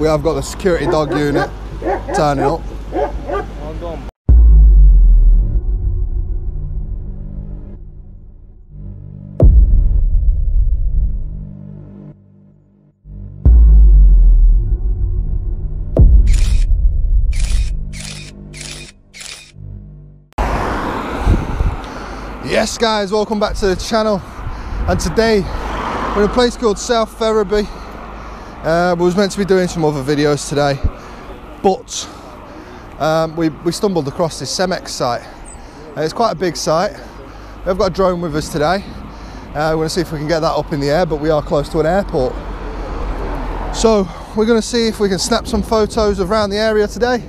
We have got the security dog unit turning up. Yes guys, welcome back to the channel, and today we're in a place called South Ferriby. We was meant to be doing some other videos today, but we stumbled across this Cemex site. It's quite a big site. We've got a drone with us today. We're going to see if we can get that up in the air, but we are close to an airport. So we're going to see if we can snap some photos around the area today.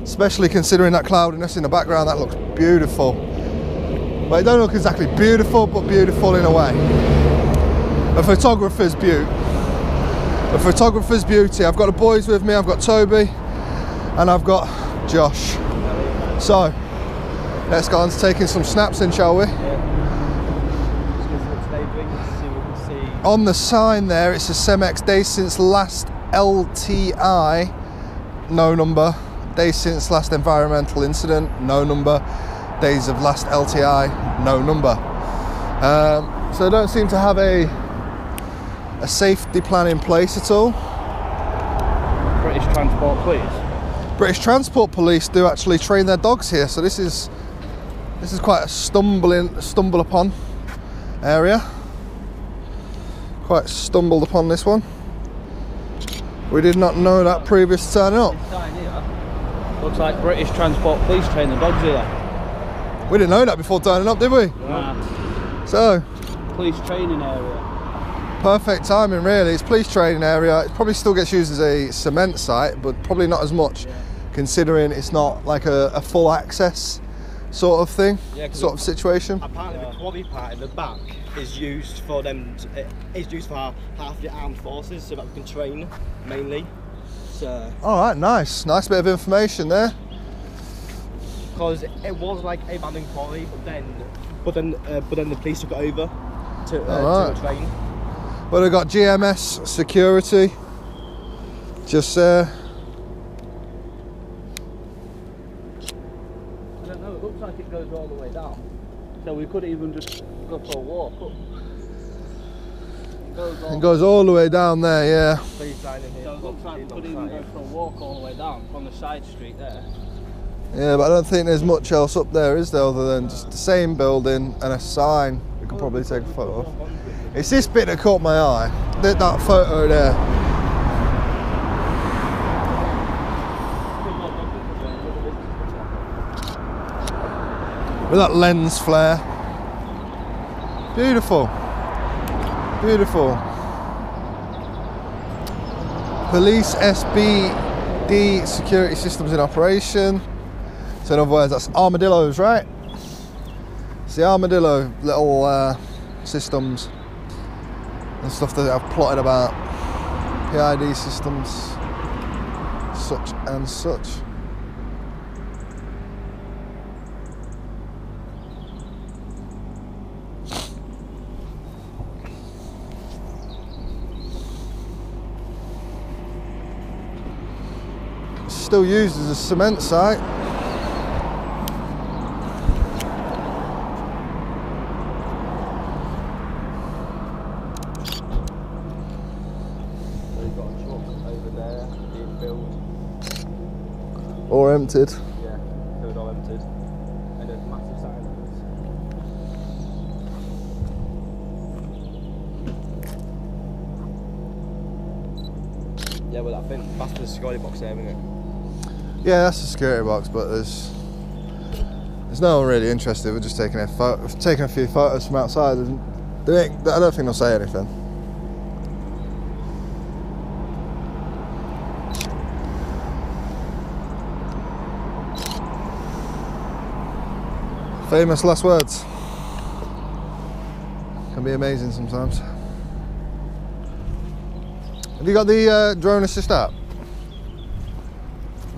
Especially considering that cloudiness in the background. That looks beautiful. But it don't look exactly beautiful, but beautiful in a way. A photographer's beauty. A photographer's beauty. I've got the boys with me. I've got Toby and I've got Josh. So let's go on to taking some snaps in, shall we? On the sign there, it says Cemex days since last LTI, no number. Days since last environmental incident, no number. Days of last LTI, no number. So they don't seem to have a safety plan in place at all. British Transport Police. British Transport Police do actually train their dogs here, so this is quite a stumble upon area. Quite stumbled upon this one. We did not know that previous to turning up. Looks like British Transport Police train the dogs here. We didn't know that before turning up, did we? Nah. So, police training area. Perfect timing, really. It's police training area. It probably still gets used as a cement site, but probably not as much, considering it's not like a full access sort of thing, sort of situation. Apparently, the quarry part in the back is used for them. Is used for half the armed forces, so that we can train mainly. All right, nice bit of information there. Because it was like a abandoned quarry, but then the police took it over to train. Well, they've got GMS security just there. I don't know. It looks like it goes all the way down, so we could even just go for a walk up. It goes all the way down there, yeah. So it looks like we could even go for a walk all the way down from the side street there. Yeah, but I don't think there's much else up there, is there, other than just the same building and a sign we could probably take a photo of. It's this bit that caught my eye, that photo there. With that lens flare. Beautiful. Beautiful. Police SBD security systems in operation. So in other words, that's armadillos, right? It's the armadillo little systems and stuff that I've plotted about. PID systems, such and such. Still used as a cement site. They've got a truck over there being filled. Or emptied. Yeah, filled or emptied. And there's massive silence. Yeah, well, I think that's the security box there, isn't it? Yeah, that's the security box, but there's no one really interested. We're just taking a few photos from outside, and I don't think they'll say anything. Famous last words. Can be amazing sometimes. Have you got the drone assist app?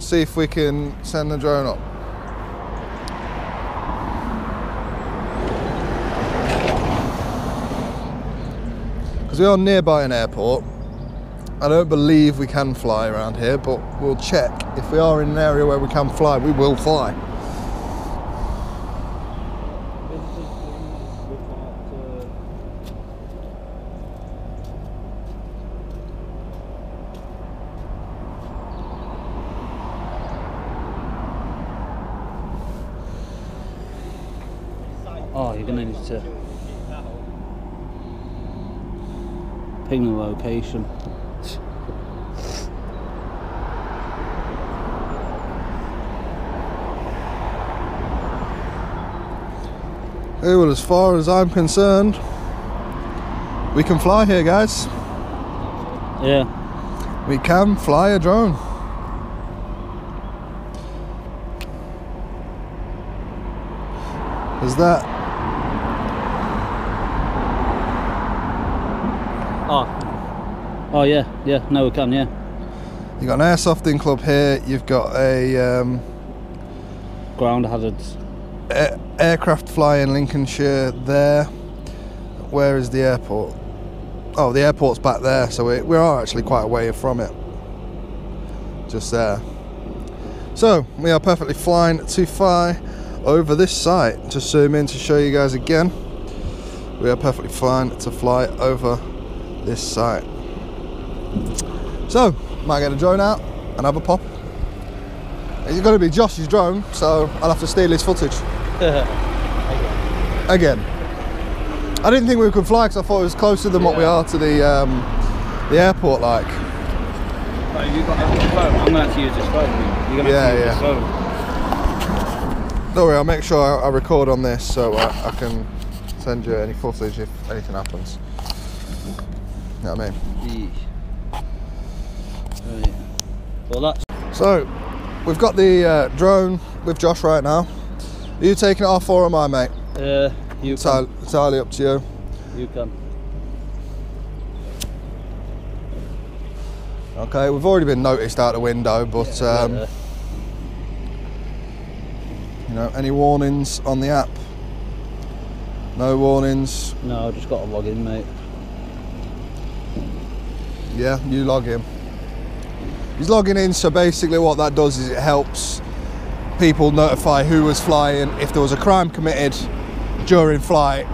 See if we can send the drone up. Because we are nearby an airport, I don't believe we can fly around here, but we'll check. If we are in an area where we can fly, we will fly. Oh, you're gonna need to ping the location. Okay, well, as far as I'm concerned, we can fly here, guys. Yeah. We can fly a drone. Is that? Oh yeah, no we can, yeah. You've got an airsofting club here, you've got a Ground hazards. aircraft flying Lincolnshire there. Where is the airport? Oh, the airport's back there, so we are actually quite a way from it. Just there. So, we are perfectly flying to fly over this site. Just zoom in to show you guys again. We are perfectly fine to fly over this site. So, might get a drone out and have a pop. It's going to be Josh's drone, so I'll have to steal his footage. Again. I didn't think we could fly because I thought it was closer than what we are to the airport, like. Right, have you got a phone? I'm going to have to use this phone. You're going to have to use this phone. Don't worry, I'll make sure I record on this so I can send you any footage if anything happens. You know what I mean? Right. Well, that's... So, we've got the drone with Josh right now. Are you taking it off or am I, mate? You can. Entirely up to you. You can. Okay, we've already been noticed out the window, but you know, any warnings on the app? No warnings? No, I've just got to log in, mate. Yeah, you log in. He's logging in, so basically what that does is it helps people notify who was flying. If there was a crime committed during flight,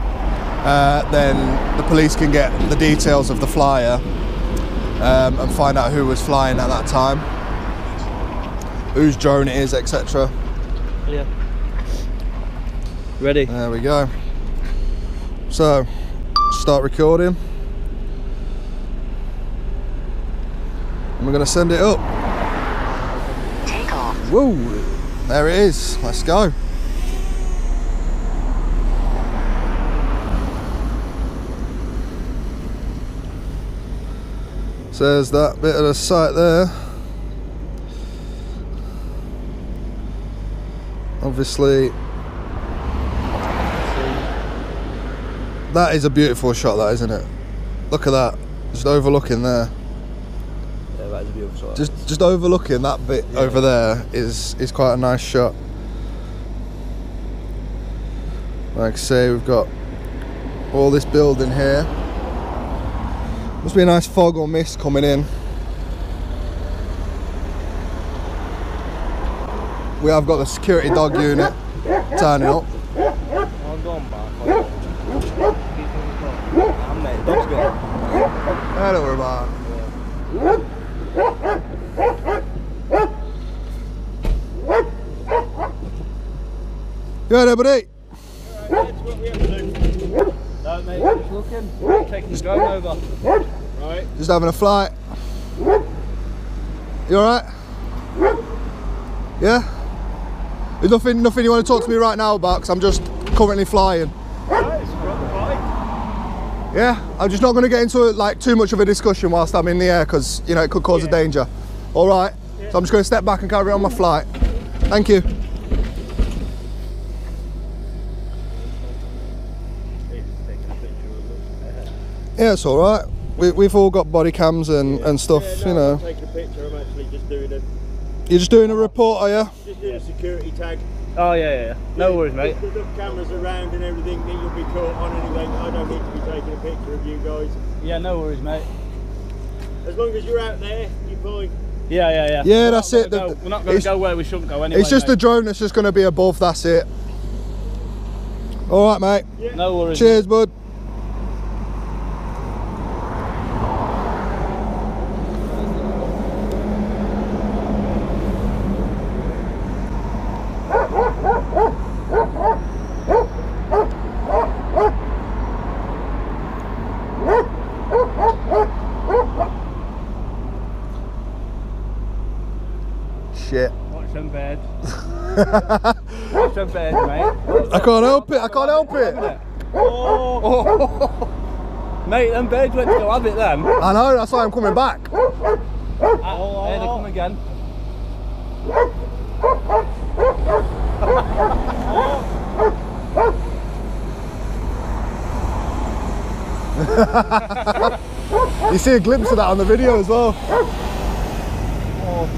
then the police can get the details of the flyer and find out who was flying at that time, whose drone it is, etc. Yeah. Ready? There we go. So, start recording. And we're going to send it up. Take off. Woo! There it is. Let's go. So there's that bit of the site there. Obviously, that is a beautiful shot, that, isn't it? Look at that. Just overlooking there. Yeah, that is a beautiful shot. Just overlooking that bit over there is quite a nice shot. Like I say, we've got all this building here. Must be a nice fog or mist coming in. We have got the security dog unit turning up. I'm going back. I'm there. Dog's gone. I don't worry about it. You alright, buddy? No, mate, just looking. Taking the drone over. Right. Just having a flight. You alright? Yeah? There's nothing you want to talk to me right now about, because I'm just currently flying. Yeah? I'm just not going to get into like too much of a discussion whilst I'm in the air, because you know it could cause a danger. Alright? So I'm just going to step back and carry on my flight. Thank you. Yeah, it's alright. We've all got body cams and stuff, you know. I'm taking a picture, I'm actually just doing a... You're just doing a report, are you? Just doing a security tag. Oh, yeah. No worries, mate. There's enough cameras around and everything that you'll be caught on anyway. I don't need to be taking a picture of you guys. Yeah, no worries, mate. As long as you're out there, you're fine. Yeah. Yeah, that's it. We're not going to go where we shouldn't go anyway. It's just mate. the drone that's just going to be above, that's it. All right, mate. Yeah. No worries. Cheers, bud. Shit. Watch them birds. Watch them birds, mate. I can't help it. I can't help it. Oh. Mate, them birds went to go have it then. I know. That's why I'm coming back. Here they come again. You see a glimpse of that on the video as well. Oh.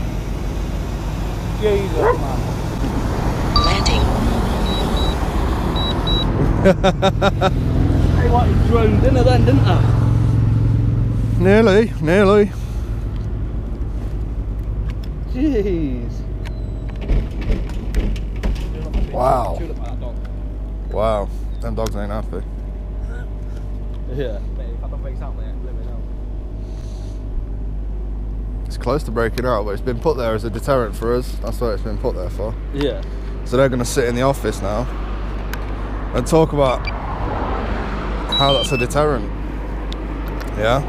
Jesus, man. Landing. They wanted droned in then, didn't they? Nearly. Jeez. Wow. Chewed up by that dog. Wow. Them dogs ain't happy. Yeah. If I don't break out, let me know. It's close to breaking out, but it's been put there as a deterrent for us. That's what it's been put there for. Yeah. So they're going to sit in the office now and talk about how that's a deterrent. Yeah?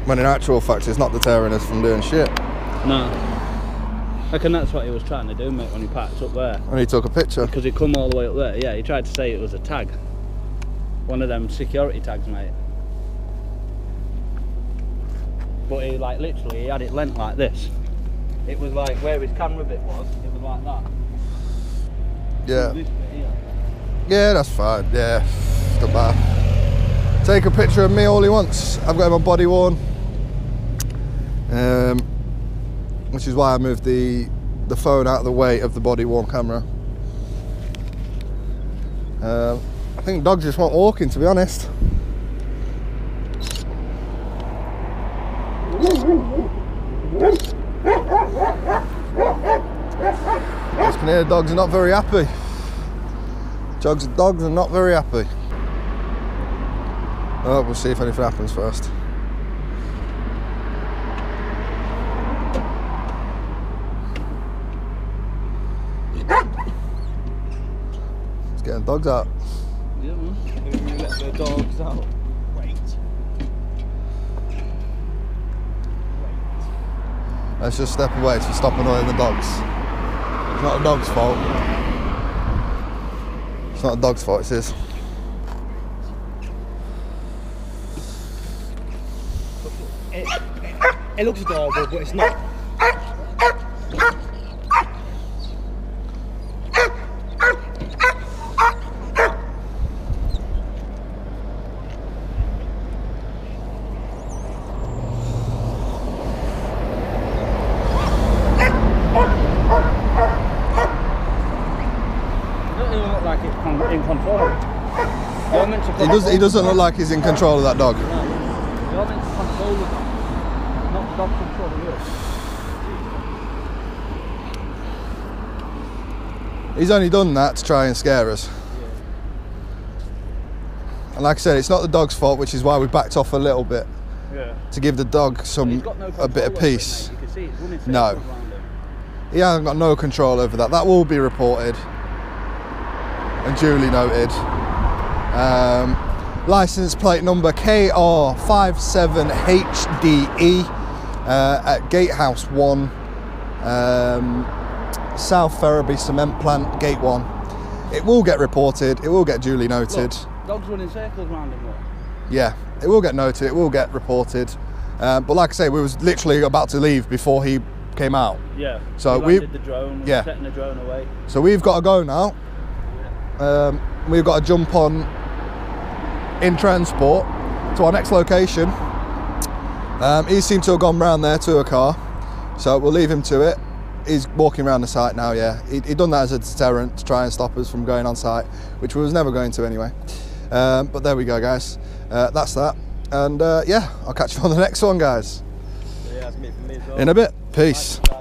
When in actual fact it's not deterring us from doing shit. No. I reckon that's what he was trying to do, mate, when he parked up there. When he took a picture. Because he come all the way up there. Yeah, he tried to say it was a tag. One of them security tags, mate. But he, like, literally, he had it lent like this. It was like where his camera bit was, it was like that. Yeah. This bit here. Yeah, that's fine. Yeah, it's not bad. Take a picture of me all he wants. I've got my body worn. Which is why I moved the phone out of the way of the body worn camera. I think dogs just want walking, to be honest. As you can hear, dogs are not very happy. Dogs are not very happy. Oh, we'll see if anything happens first. It's getting dogs out. Yeah, man. Let the dogs out. Wait. Let's just step away to stop annoying the dogs. It's not a dog's fault. It's not a dog's fault, it's his. It looks adorable, but it's not. In control. You're meant to He doesn't look like he's in control of that dog. No. You're meant to control the dog, not the dog controlling you. He's only done that to try and scare us. Yeah. And like I said, it's not the dog's fault, which is why we backed off a little bit. Yeah. To give the dog He's some got no a bit of control over it, peace. mate. You can see it's running No. circles around him. He hasn't got no control over that. That will be reported and duly noted. License plate number KR57HDE at Gatehouse 1, South Ferriby Cement Plant, Gate 1. It will get reported, it will get duly noted. Look, dogs running circles around him, look. Yeah, it will get noted, it will get reported. But like I say, we was literally about to leave before he came out. Yeah. So we we landed the drone, yeah. setting the drone away. So we've got to go now. We've got to jump on in transport to our next location. He seemed to have gone round there to a car, so we'll leave him to it. He's walking around the site now, yeah. He done that as a deterrent to try and stop us from going on site, which we was never going to anyway. But there we go, guys. That's that. And yeah, I'll catch you on the next one, guys. Yeah, that's me from me as well. In a bit. Peace. Bye.